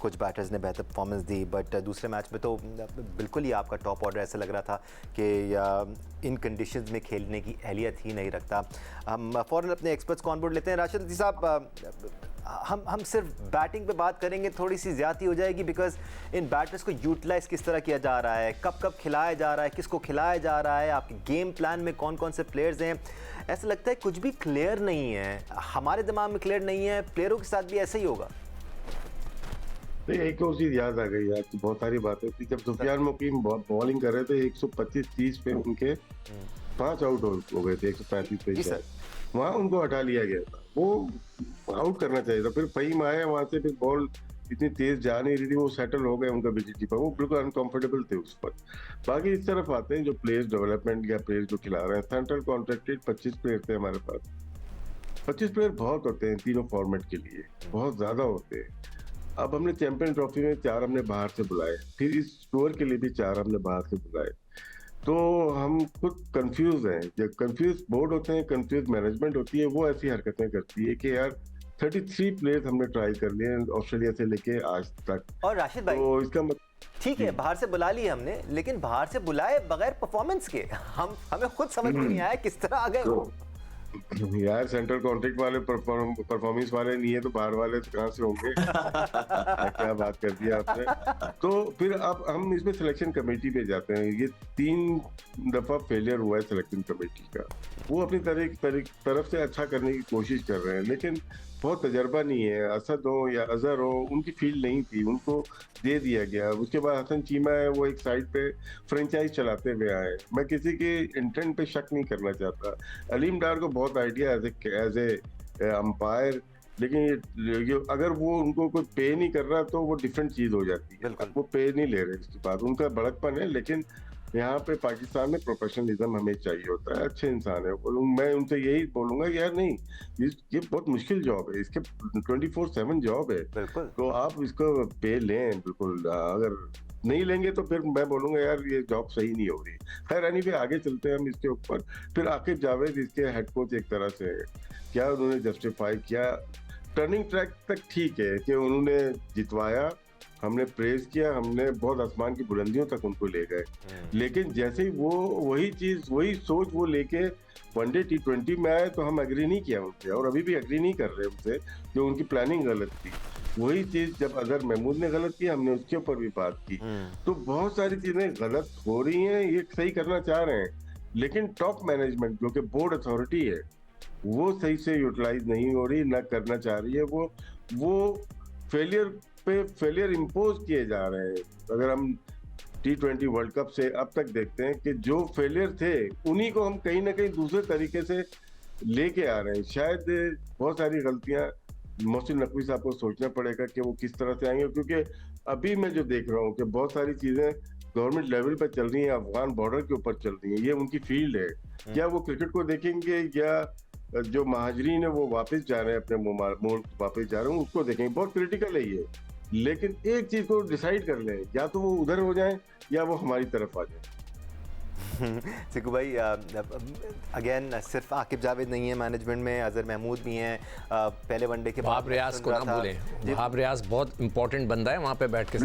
कुछ बैटर्स ने बेहतर परफॉर्मेंस दी, बट दूसरे मैच में तो बिल्कुल ही आपका टॉप ऑर्डर ऐसा लग रहा था कि इन कंडीशंस में खेलने की अहलियत ही नहीं रखता। हम फ़ौरन अपने एक्सपर्ट्स को ऑन बोर्ड लेते हैं। राशिद अतीक साहब, हम सिर्फ बैटिंग पे बात करेंगे थोड़ी सी ज़्यादती हो जाएगी, बिकॉज इन बैटर्स को यूटिलाइज़ किस तरह किया जा रहा है, कब कब खिलाया जा रहा है, किसको खिलाया जा रहा है, आपके गेम प्लान में कौन कौन से प्लेयर्स हैं, ऐसा लगता है कुछ भी क्लियर नहीं है। हमारे दिमाग में क्लियर नहीं है, प्लेयरों के साथ भी ऐसा ही होगा। नहीं, एक और चीज याद आ गई, आज बहुत सारी बातें थी। जब सुफियान मुकीम बॉलिंग कर रहे थे 125-30 पे उनके 5 आउट हो गए थे 135 पे, वहाँ उनको हटा लिया गया था। वो आउट करना चाहिए था। फिर फहीम आया वहां से, फिर बॉल इतनी तेज जा नहीं रही थी, वो सेटल हो गए उनका विकेट पर, वो बिल्कुल अनकंफर्टेबल थे उस पर। बाकी इस तरफ आते हैं जो प्लेयर्स डेवलपमेंट या प्लेयर्स जो खिला रहे हैं। सेंट्रल कॉन्ट्रैक्टेड 25 प्लेयर थे हमारे पास। 25 प्लेयर बहुत होते हैं तीनों फॉर्मेट के लिए, बहुत ज्यादा होते हैं। अब हमने चैंपियन ट्रॉफी में 4 हमने बाहर से बुलाए, फिर इस टूर के लिए भी 4 हमने बाहर से बुलाए, तो हम खुद कंफ्यूज हैं। जब कंफ्यूज बोर्ड होते हैं, कंफ्यूज मैनेजमेंट होती है, वो ऐसी हरकतें करती है कि यार 33 प्लेयर्स हमने ट्राई कर लिए ऑस्ट्रेलिया से लेके आज तक। और राशिद भाई, तो इसका ठीक है बाहर से बुला लिए हमने, लेकिन बाहर से बुलाए बगैर परफॉर्मेंस के हमें खुद समझ में नहीं आया किस तरह आ गए वो। यार सेंट्रल कॉन्ट्रैक्ट वाले परफॉर्मेंस वाले नहीं है तो बाहर वाले तो कहाँ से होंगे? क्या बात कर दी आपने। तो फिर अब हम इसमें सिलेक्शन कमेटी पे जाते हैं। ये 3 दफा फेलियर हुआ है सिलेक्शन कमेटी का। वो अपनी तरफ से अच्छा करने की कोशिश कर रहे हैं, लेकिन बहुत तजर्बा नहीं है। असद हो या अजहर हो, उनकी फील्ड नहीं थी, उनको दे दिया गया। उसके बाद हसन चीमा है, वो एक साइड पे फ्रेंचाइज चलाते हुए आए। मैं किसी के इंटेंट पे शक नहीं करना चाहता। अलीम डार को बहुत आइडिया एज ए अंपायर, लेकिन ये अगर वो उनको कोई पे नहीं कर रहा तो वो डिफरेंट चीज हो जाती है। वो पे नहीं ले रहे, इसके बाद उनका बड़कपन है। लेकिन यहाँ पे पाकिस्तान में प्रोफेशनलिज्म हमें चाहिए होता है, अच्छे इंसान है। मैं उनसे यही बोलूंगा यार, नहीं ये बहुत मुश्किल जॉब है, इसके 24/7 जॉब है, तो आप इसको पे लें बिल्कुल। अगर नहीं लेंगे तो फिर मैं बोलूंगा यार ये जॉब सही नहीं हो रही। खैर एनीवे आगे चलते हैं हम इसके ऊपर। फिर आकिब जावेद इसके हेड कोच एक तरह से क्या उन्होंने जस्टिफाई किया, टर्निंग ट्रैक तक ठीक है कि उन्होंने जितवाया, हमने प्रेज किया, हमने बहुत आसमान की बुलंदियों तक उनको ले गए। लेकिन जैसे ही वो वही सोच वो लेके वनडे T20 में आए तो हम एग्री नहीं किया उनसे, और अभी भी एग्री नहीं कर रहे उनसे कि उनकी प्लानिंग गलत थी। वही चीज जब अजहर महमूद ने गलत की, हमने उसके ऊपर भी बात की। तो बहुत सारी चीजें गलत हो रही हैं, ये सही करना चाह रहे हैं, लेकिन टॉप मैनेजमेंट जो कि बोर्ड अथॉरिटी है वो सही से यूटिलाइज नहीं हो रही, ना करना चाह रही है। वो फेलियर इम्पोज किए जा रहे हैं। अगर हम T20 वर्ल्ड कप से अब तक देखते हैं कि जो फेलियर थे उन्हीं को हम कहीं ना कहीं दूसरे तरीके से लेके आ रहे हैं। शायद बहुत सारी गलतियां मोहसिन नकवी साहब को सोचना पड़ेगा कि वो किस तरह से आएंगे, क्योंकि अभी मैं जो देख रहा हूँ कि बहुत सारी चीजें गवर्नमेंट लेवल पर चल रही हैं, अफगान बॉर्डर के ऊपर चल रही हैं, ये उनकी फील्ड है। क्या वो क्रिकेट को देखेंगे या जो महाजरीन है वो वापस जा रहे हैं, अपने मुल्क वापस जा रहे हैं, उसको देखेंगे? बहुत क्रिटिकल है ये। लेकिन एक चीज को डिसाइड कर लें, या तो वो उधर हो जाए या वो हमारी तरफ आ जाए। सिकू भाई, अगेन सिर्फ आकिब जावेद नहीं है मैनेजमेंट में, अजहर महमूद भी हैं। पहले वनडे के वहाब रियाज को ना भूलें, वहाब रियाज बहुत इंपॉर्टेंट बंदा है वहाँ पे बैठ के।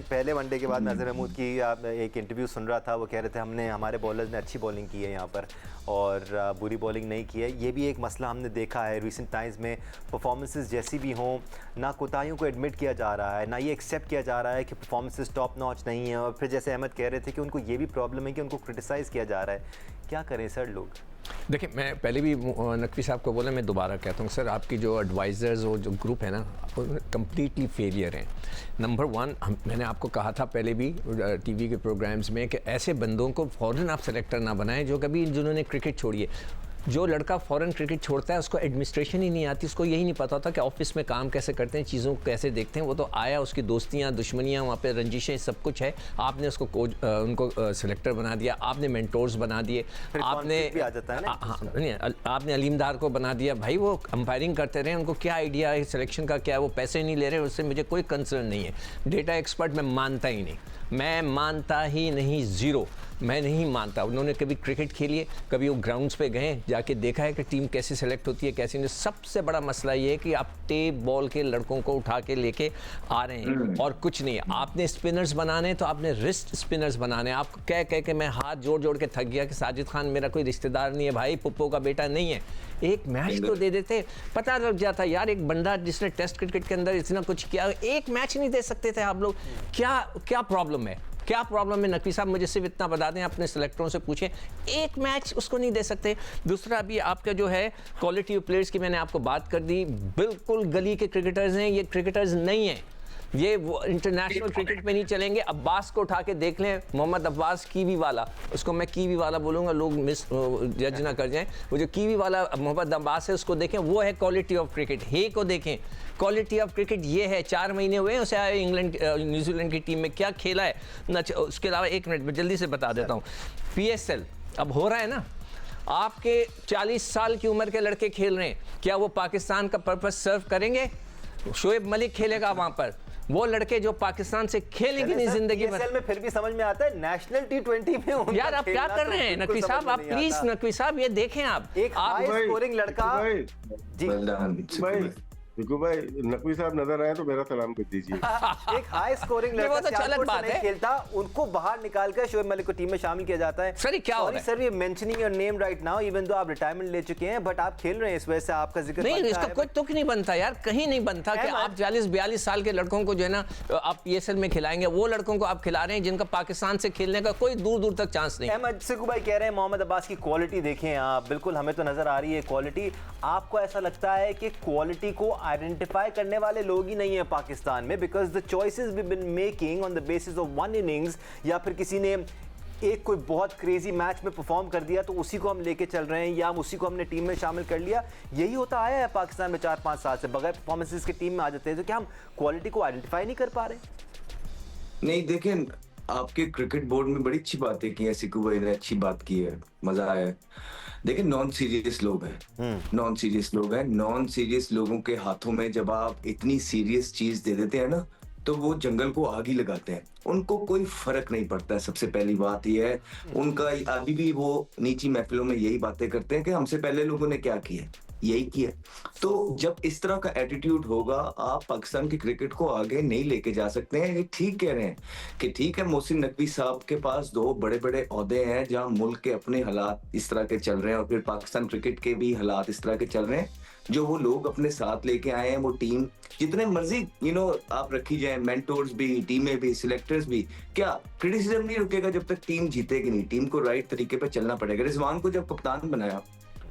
पहले वनडे के बाद मैं अजहर महमूद की एक इंटरव्यू सुन रहा था, वो कह रहे थे हमारे बॉलर्स ने अच्छी बॉलिंग की है यहाँ पर और बुरी बॉलिंग नहीं की है। ये भी एक मसला हमने देखा है रिसेंट टाइम्स में। परफॉर्मेंसेस जैसी भी हों, ना कोताहियों को एडमिट किया जा रहा है, ना ये एक्सेप्ट किया जा रहा है कि परफॉर्मेंसेस टॉप नॉच नहीं है। और फिर जैसे अहमद कह रहे थे कि उनको ये भी प्रॉब्लम है कि उनको क्रिटिसाइज़ किया जा रहा है। क्या करें सर लोग? देखिए, मैं पहले भी नकवी साहब को बोला, मैं दोबारा कहता हूँ सर, आपकी जो एडवाइज़र्स और जो ग्रुप है ना, कम्प्लीटली फेलियर हैं। नंबर 1, मैंने आपको कहा था पहले भी टीवी के प्रोग्राम्स में कि ऐसे बंदों को फ़ौरन आप सेलेक्टर ना बनाएं जिन्होंने क्रिकेट छोड़ी है। जो लड़का फ़ौरन क्रिकेट छोड़ता है उसको एडमिनिस्ट्रेशन ही नहीं आती, उसको यही नहीं पता होता कि ऑफिस में काम कैसे करते हैं, चीज़ों को कैसे देखते हैं। वो तो आया, उसकी दोस्तियाँ, दुश्मनियाँ, वहाँ पे रंजिशें, सब कुछ है। आपने उसको उनको सेलेक्टर बना दिया, आपने मेंटोर्स बना दिए, आपने अलीमदार को बना दिया। भाई वो अंपायरिंग करते रहे, उनको क्या आइडिया है सिलेक्शन का, क्या वो पैसे नहीं ले रहे, उससे मुझे कोई कंसर्न नहीं है। डेटा एक्सपर्ट मैं मानता ही नहीं, मैं मानता ही नहीं, ज़ीरो, मैं नहीं मानता। उन्होंने कभी क्रिकेट खेली है, कभी वो ग्राउंड्स पे गए, जाके देखा है कि टीम कैसे सेलेक्ट होती है, कैसे नहीं। सबसे बड़ा मसला ये है कि आप टेप बॉल के लड़कों को उठा के लेके आ रहे हैं और कुछ नहीं है। आपने स्पिनर्स बनाने तो आपने रिस्ट स्पिनर्स बनाने। आप कह के मैं हाथ जोड़ के थक गया कि साजिद खान मेरा कोई रिश्तेदार नहीं है भाई, पुप्पो का बेटा नहीं है। एक मैच तो दे देते, पता लग जाता यार। एक बंदा जिसने टेस्ट क्रिकेट के अंदर इतना कुछ किया, एक मैच नहीं दे सकते थे आप लोग? क्या प्रॉब्लम है, क्या प्रॉब्लम है? नकवी साहब मुझे सिर्फ इतना बता दें, अपने सेलेक्टरों से पूछें, एक मैच उसको नहीं दे सकते। दूसरा भी आपका जो है क्वालिटी ऑफ प्लेयर्स की मैंने आपको बात कर दी, बिल्कुल गली के क्रिकेटर्स हैं, ये क्रिकेटर्स नहीं हैं, ये वो इंटरनेशनल क्रिकेट में नहीं चलेंगे। अब्बास को उठा के देख लें, मोहम्मद अब्बास कीवी वाला, उसको मैं कीवी वाला बोलूँगा, लोग जज ना कर जाएं। वो जो कीवी वाला मोहम्मद अब्बास है उसको देखें, वो है क्वालिटी ऑफ क्रिकेट। हे को देखें, क्वालिटी ऑफ क्रिकेट ये है। 4 महीने हुए उसे आए इंग्लैंड न्यूजीलैंड की टीम में, क्या खेला है ना। उसके अलावा 1 मिनट में जल्दी से बता देता हूँ, PSL अब हो रहा है ना, आपके 40 साल की उम्र के लड़के खेल रहे हैं, क्या वो पाकिस्तान का पर्पस सर्व करेंगे? शोएब मलिक खेलेगा वहाँ पर, वो लड़के जो पाकिस्तान से खेलेंगे नहीं जिंदगी भर में। फिर भी समझ में आता है नेशनल T20 में यार आप क्या कर रहे हैं नकवी साहब? आप प्लीज नकवी साहब ये देखें, आप एक हाई स्कोरिंग लड़का जी भाई बिल्कुल भाई, नकवी साहब नजर आए तो मेरा सलाम कर दीजिए। एक हाई स्कोरिंग नहीं, वो लड़का तो अलग सियालकोट से बात नहीं है। खेलता, उनको बाहर निकालकर शोएब मलिक को टीम में शामिल किया जाता है। सर, ये क्या हो रहा है? सर, ये mentioning your name right now, even though आप रिटायरमेंट ले चुके हैं, बट आप खेल रहे हैं, इस वजह से आपका जिक्र नहीं, बनता इसका है। कोई तुक नहीं बनता यार, कहीं नहीं बनता कि अहमद। आप 40-42 साल के लड़कों को जो है ना आप पीएसएल में खिलाएंगे, वो लड़कों को आप खिला रहे हैं जिनका पाकिस्तान से खेलने का कोई दूर दूर तक चांस नहीं। अहमद सिकू भाई कह रहे हैं मोहम्मद अब्बास की क्वालिटी देखें आप, बिल्कुल हमें तो नजर आ रही है क्वालिटी। आपको ऐसा लगता है कि क्वालिटी को आइडेंटिफाई करने वाले लोग ही नहीं है पाकिस्तान में, because the choices we been making on the basis of one innings, या फिर किसी ने एक कोई बहुत क्रेजी मैच में परफॉर्म कर दिया तो उसी को हम लेके चल रहे हैं, या हम उसी को हमने टीम में शामिल कर लिया। यही होता आया है पाकिस्तान में 4-5 साल से, बगैर परफॉर्मेंसेस के टीम में आ जाते हैं। तो क्या हम क्वालिटी को आइडेंटिफाई नहीं कर पा रहे? नहीं देखें, आपके क्रिकेट बोर्ड में बड़ी अच्छी बातें की है, सिकू भाई ने अच्छी बात की है, मजा आया है। देखिए, नॉन सीरियस लोग हैं, नॉन सीरियस लोग हैं। नॉन सीरियस लोगों के हाथों में जब आप इतनी सीरियस चीज दे देते हैं ना, तो वो जंगल को आग ही लगाते हैं, उनको कोई फर्क नहीं पड़ता है। सबसे पहली बात यह है, उनका अभी भी वो नीची महफिलों में यही बातें करते हैं कि हमसे पहले लोगों ने क्या किया, यही किया। तो जब इस तरह का एटीट्यूड होगा, आप पाकिस्तान के क्रिकेट को आगे नहीं लेके जा सकते हैं। ये ठीक कह रहे हैं कि ठीक है, मोहसिन नकवी साहब के पास 2 बड़े बड़े ओहदे हैं जहां मुल्क के अपने हालात इस तरह के चल रहे हैं, और फिर पाकिस्तान क्रिकेट के भी हालात इस तरह के चल रहे हैं। जो वो लोग अपने साथ लेके आए हैं, वो टीम जितने मर्जी आप रखी जाए, मेंटोर्स भी, टीमें भी, सिलेक्टर्स भी, क्या क्रिटिसिज्म नहीं रुकेगा जब तक टीम जीतेगी नहीं। टीम को राइट तरीके पे चलना पड़ेगा। रिजवान को जब कप्तान बनाया,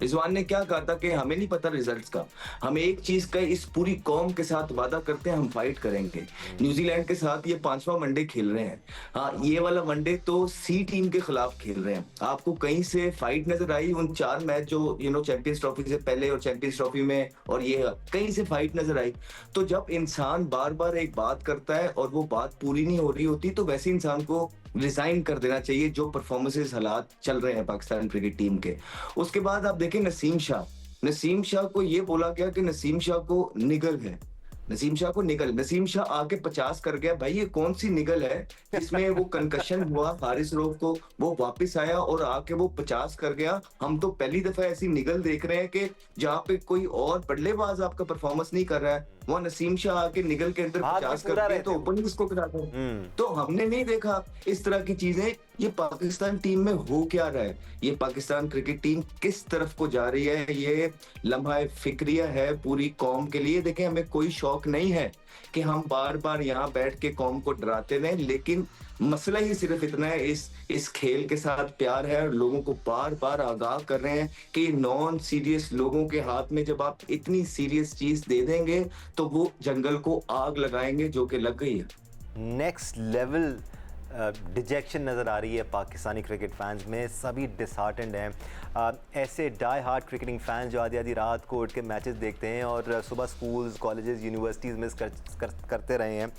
रिजवान ने क्या कहा था कि हमें नहीं पता रिजल्ट्स का, हम एक चीज का इस पूरी कौम के साथ वादा करते हैं, हम फाइट करेंगे। न्यूजीलैंड के साथ ये 5वां वनडे खेल रहे हैं। हाँ, ये वाला वनडे तो सी टीम के खिलाफ खेल रहे हैं। आपको कहीं से फाइट नजर आई उन 4 मैच जो चैंपियंस ट्रॉफी से पहले और चैंपियंस ट्रॉफी में, और ये कहीं से फाइट नजर आई? तो जब इंसान बार बार एक बात करता है और वो बात पूरी नहीं हो रही होती, तो वैसे इंसान को रिजाइन कर देना चाहिए जो परफॉर्मेंसेस हालात चल रहे हैं पाकिस्तान क्रिकेट टीम के। उसके बाद आप देखें नसीम शाह को ये बोला गया कि नसीम शाह को निगल है, नसीम शाह को निगल। नसीम शाह आके 50 कर गया। भाई, ये कौन सी निगल है जिसमें वो कंकशन हुआ हारिस रऊफ को, वो वापस आया और आके वो 50 कर गया। हम तो पहली दफा ऐसी निगल देख रहे हैं कि जहाँ पे कोई और बल्लेबाज आपका परफॉर्मेंस नहीं कर रहा है, वहाँ नसीम शाह आके निगल के अंदर 50 कर दिया, तो ओपनिंग इसको करा दो। तो हमने नहीं देखा इस तरह की चीजें। ये पाकिस्तान टीम में हो क्या रहा है, ये पाकिस्तान क्रिकेट टीम किस तरफ को जा रही है, ये लम्हा फिक्रिया है पूरी कौम के लिए। देखें, हमें कोई शौक नहीं है कि हम बार बार यहाँ बैठ के कौम को डराते रहें, लेकिन मसला ही सिर्फ इतना है, इस खेल के साथ प्यार है और लोगों को बार बार आगाह कर रहे हैं कि नॉन सीरियस लोगों के हाथ में जब आप इतनी सीरियस चीज दे देंगे तो वो जंगल को आग लगाएंगे, जो कि लग गई है। नेक्स्ट लेवल डिजेक्शन नज़र आ रही है पाकिस्तानी क्रिकेट फैंस में, सभी डिसहार्टेंड हैं। ऐसे डाई हार्ट क्रिकेटिंग फैंस जो आधी आधी रात को उठ के मैचेस देखते हैं और सुबह स्कूल्स, कॉलेजेस, यूनिवर्सिटीज़ मिस करते रहे हैं,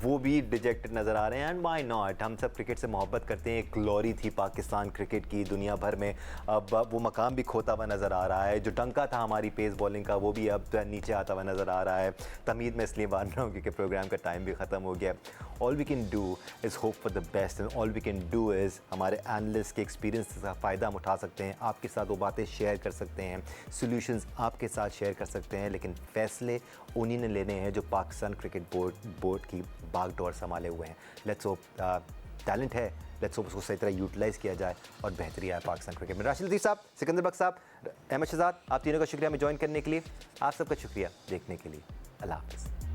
वो भी डिजेक्टेड नज़र आ रहे हैं। एंड व्हाई नॉट, हम सब क्रिकेट से मोहब्बत करते हैं। एक ग्लोरी थी पाकिस्तान क्रिकेट की दुनिया भर में, अब वो मकाम भी खोता हुआ नज़र आ रहा है। जो डंका था हमारी पेस बॉलिंग का, वो भी अब नीचे आता हुआ नज़र आ रहा है। तमीद मैं इसलिए बांध रहा हूँ क्योंकि प्रोग्राम का टाइम भी ख़त्म हो गया। All we can do is hope for the best, and all we can do is हमारे एनालिस्ट के एक्सपीरियंस का फ़ायदा हम उठा सकते हैं, आपके साथ वो बातें शेयर कर सकते हैं, सॉल्यूशंस आपके साथ शेयर कर सकते हैं, लेकिन फ़ैसले उन्हीं ने लेने हैं जो पाकिस्तान क्रिकेट बोर्ड की बागडोर संभाले हुए हैं। लेट्स होप, टैलेंट है, लेट्स होप उसको सही तरह यूटिलाइज़ किया जाए और बेहतरी आए पाकिस्तान क्रिकेट में। राशिद लतीफ़ साहब, सिकंदर बख्श साहब, अहमद शहजाद, आप तीनों का शुक्रिया हमें ज्वाइन करने के लिए। आप सबका शुक्रिया देखने के लिए। अल्लाह हाफ़िज़।